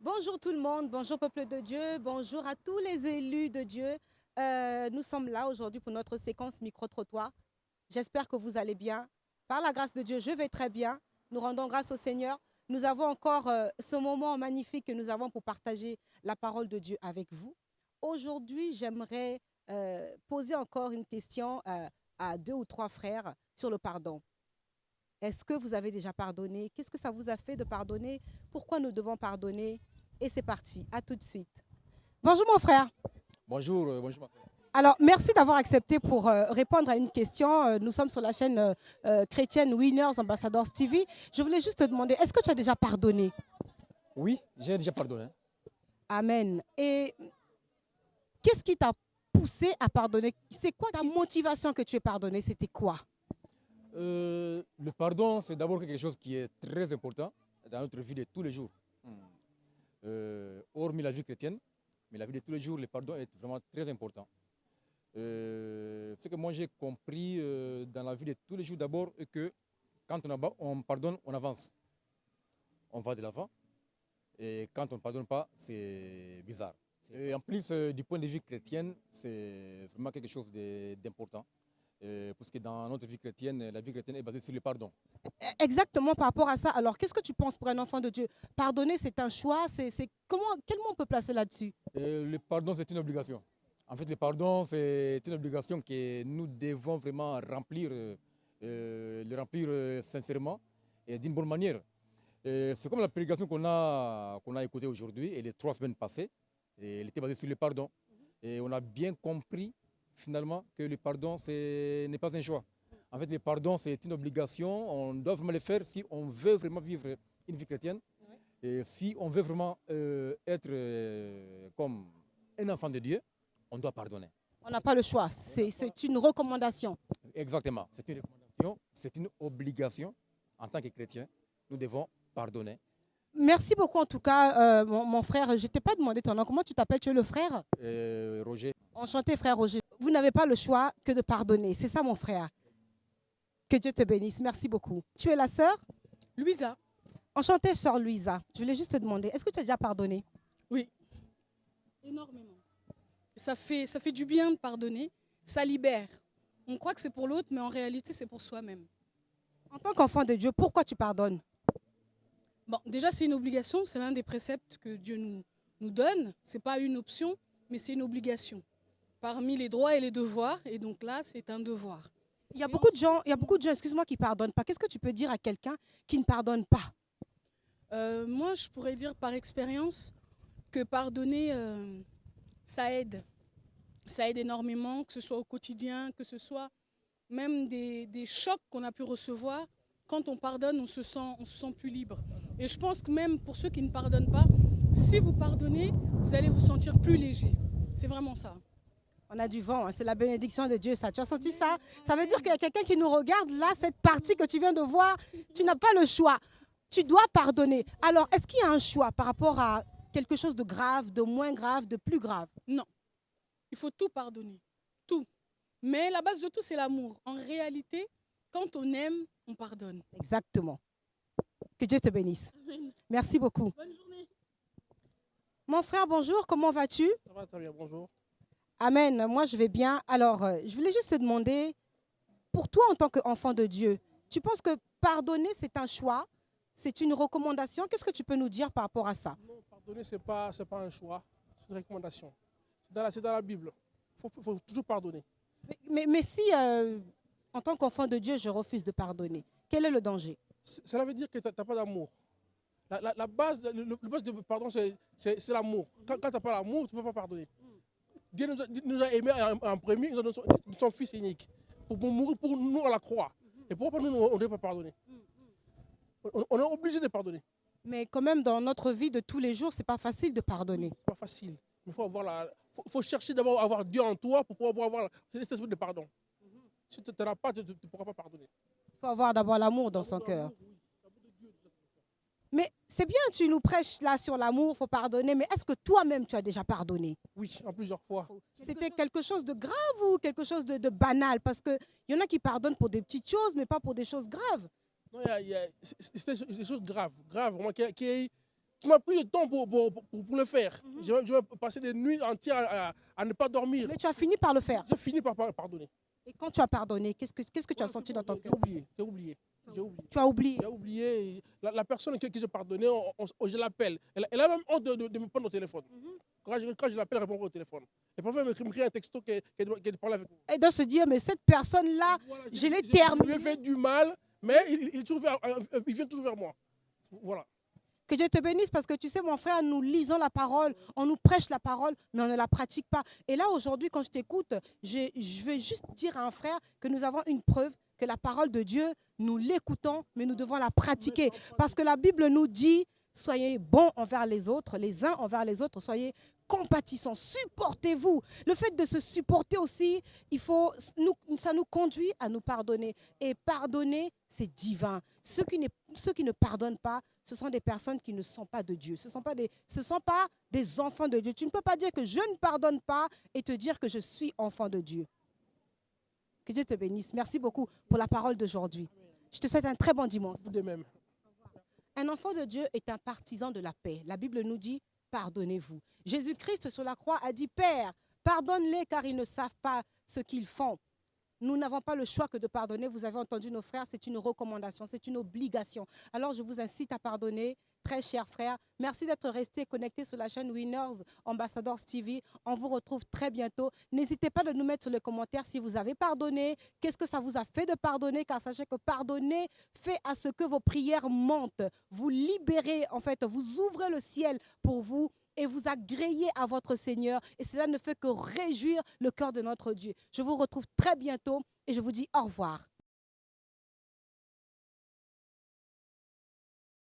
Bonjour tout le monde, bonjour peuple de Dieu, bonjour à tous les élus de Dieu. Nous sommes là aujourd'hui pour notre séquence micro-trottoir. J'espère que vous allez bien. Par la grâce de Dieu, je vais très bien. Nous rendons grâce au Seigneur. Nous avons encore ce moment magnifique que nous avons pour partager la parole de Dieu avec vous. Aujourd'hui, j'aimerais poser encore une question à 2 ou 3 frères sur le pardon. Est-ce que vous avez déjà pardonné? Qu'est-ce que ça vous a fait de pardonner? Pourquoi nous devons pardonner? Et c'est parti, à tout de suite. Bonjour mon frère. Bonjour, bonjour ma frère. Alors, merci d'avoir accepté pour répondre à une question. Nous sommes sur la chaîne chrétienne Winners Ambassadors TV. Je voulais juste te demander, est-ce que tu as déjà pardonné? Oui, j'ai déjà pardonné. Amen. Et qu'est-ce qui t'a poussé à pardonner? C'est quoi ta motivation que tu aies pardonné? C'était quoi? Le pardon, c'est d'abord quelque chose qui est très important dans notre vie de tous les jours. Hormis la vie chrétienne, mais la vie de tous les jours, le pardon est vraiment très important. Ce que moi j'ai compris dans la vie de tous les jours d'abord est que quand on pardonne, on avance. On va de l'avant. Et quand on ne pardonne pas, c'est bizarre. Et en plus, du point de vue chrétien, c'est vraiment quelque chose d'important. Parce que dans notre vie chrétienne, la vie chrétienne est basée sur le pardon. Exactement par rapport à ça. Alors, qu'est-ce que tu penses pour un enfant de Dieu? Pardonner, c'est un choix. Quel mot on peut placer là-dessus? Le pardon, c'est une obligation. En fait, le pardon, c'est une obligation que nous devons vraiment remplir, le remplir sincèrement et d'une bonne manière. C'est comme la prédication qu'on a écoutée aujourd'hui et les 3 semaines passées. Et elle était basée sur le pardon. Et on a bien compris finalement que le pardon, n'est pas un choix. En fait, le pardon, c'est une obligation. On doit vraiment le faire si on veut vraiment vivre une vie chrétienne. Et si on veut vraiment être comme un enfant de Dieu, on doit pardonner. On n'a pas le choix. C'est une recommandation. Exactement. C'est une recommandation, c'est une obligation. En tant que chrétien, nous devons pardonner. Merci beaucoup en tout cas, mon frère. Je ne t'ai pas demandé ton nom. Comment tu t'appelles? Tu es le frère? Roger. Enchanté, frère Roger. Vous n'avez pas le choix que de pardonner. C'est ça, mon frère. Que Dieu te bénisse. Merci beaucoup. Tu es la sœur? Louisa. Enchantée, sœur Louisa. Je voulais juste te demander, est-ce que tu as déjà pardonné? Oui. Énormément. Ça fait du bien de pardonner. Ça libère. On croit que c'est pour l'autre, mais en réalité, c'est pour soi-même. En tant qu'enfant de Dieu, pourquoi tu pardonnes? Bon, déjà, c'est une obligation. C'est l'un des préceptes que Dieu nous donne. Ce n'est pas une option, mais c'est une obligation. Parmi les droits et les devoirs. Et donc là, c'est un devoir. Il y a beaucoup de gens, excuse-moi, qui ne pardonnent pas. Qu'est-ce que tu peux dire à quelqu'un qui ne pardonne pas? Moi, je pourrais dire par expérience que pardonner, ça aide. Ça aide énormément, que ce soit au quotidien, que ce soit même des chocs qu'on a pu recevoir. Quand on pardonne, on se sent plus libre. Et je pense que même pour ceux qui ne pardonnent pas, si vous pardonnez, vous allez vous sentir plus léger. C'est vraiment ça. On a du vent, hein, c'est la bénédiction de Dieu, ça. Tu as senti ça? Ça veut dire qu'il y a quelqu'un qui nous regarde, là, cette partie que tu viens de voir, tu n'as pas le choix. Tu dois pardonner. Alors, est-ce qu'il y a un choix par rapport à quelque chose de grave, de moins grave, de plus grave? Non. Il faut tout pardonner. Tout. Mais la base de tout, c'est l'amour. En réalité, quand on aime, on pardonne. Exactement. Que Dieu te bénisse. Amen. Merci beaucoup. Bonne journée. Mon frère, bonjour, comment vas-tu? Ça va très bien, bonjour. Amen, moi je vais bien. Alors, je voulais juste te demander, pour toi en tant qu'enfant de Dieu, tu penses que pardonner c'est un choix, c'est une recommandation? Qu'est-ce que tu peux nous dire par rapport à ça? Non, pardonner, ce n'est pas un choix, c'est une recommandation. C'est dans la Bible. Il faut toujours pardonner. Mais si, en tant qu'enfant de Dieu, je refuse de pardonner, quel est le danger? Cela veut dire que tu n'as pas d'amour. La base, le base de pardon, c'est l'amour. Quand tu n'as pas l'amour, tu ne peux pas pardonner. Dieu nous a aimés en premier, nous a donné son Fils unique pour mourir pour nous à la croix. Et pourquoi nous, on ne doit pas pardonner? On est obligé de pardonner. Mais quand même, dans notre vie de tous les jours, ce n'est pas facile de pardonner. Ce n'est pas facile. Il faut chercher d'abord à avoir Dieu en toi pour pouvoir avoir cet esprit de pardon. Si tu n'en as pas, tu ne pourras pas pardonner. Il faut avoir d'abord l'amour dans son cœur. Mais c'est bien, tu nous prêches là sur l'amour, il faut pardonner, mais est-ce que toi-même tu as déjà pardonné? Oui, en plusieurs fois. C'était quelque chose de grave ou quelque chose de banal? Parce qu'il y en a qui pardonnent pour des petites choses, mais pas pour des choses graves. Non, c'était des choses graves, vraiment, qui Tu m'as pris le temps pour le faire. Je vais passer des nuits entières à ne pas dormir. Mais tu as fini par le faire. J'ai fini par pardonner. Et quand tu as pardonné, qu'est-ce que tu as senti dans ton cœur? J'ai oublié. Tu as oublié. J'ai oublié. La personne que j'ai pardonné, je l'appelle. Elle a même honte de me prendre au téléphone. Quand je l'appelle, elle répond au téléphone. Et parfois, elle m'écrit un texto qu'elle parle avec moi. Et de se dire, mais cette personne-là, Voilà, je l'ai terminée. Je lui ai fait du mal, mais il vient toujours vers moi. Voilà. Que Dieu te bénisse parce que tu sais, mon frère, nous lisons la parole, on nous prêche la parole, mais on ne la pratique pas. Et là, aujourd'hui, quand je t'écoute, je vais juste dire à un frère que nous avons une preuve que la parole de Dieu, nous l'écoutons, mais nous devons la pratiquer. Parce que la Bible nous dit, soyez bons envers les autres, les uns envers les autres, soyez compatissants, supportez-vous. Le fait de se supporter aussi, ça nous conduit à nous pardonner. Et pardonner, c'est divin. Ceux qui ne pardonnent pas, ce sont des personnes qui ne sont pas de Dieu. Ce ne sont pas des enfants de Dieu. Tu ne peux pas dire que je ne pardonne pas et te dire que je suis enfant de Dieu. Que Dieu te bénisse. Merci beaucoup pour la parole d'aujourd'hui. Je te souhaite un très bon dimanche. Vous de même. Un enfant de Dieu est un partisan de la paix. La Bible nous dit, pardonnez-vous. Jésus-Christ sur la croix a dit, Père, pardonne-les car ils ne savent pas ce qu'ils font. Nous n'avons pas le choix que de pardonner. Vous avez entendu nos frères, c'est une recommandation, c'est une obligation. Alors je vous incite à pardonner, très chers frères. Merci d'être restés connectés sur la chaîne Winners Ambassadors TV. On vous retrouve très bientôt. N'hésitez pas de nous mettre sur les commentaires si vous avez pardonné. Qu'est-ce que ça vous a fait de pardonner? Car sachez que pardonner fait à ce que vos prières montent. Vous libérez, en fait, vous ouvrez le ciel pour vous et vous agréez à votre Seigneur. Et cela ne fait que réjouir le cœur de notre Dieu. Je vous retrouve très bientôt et je vous dis au revoir.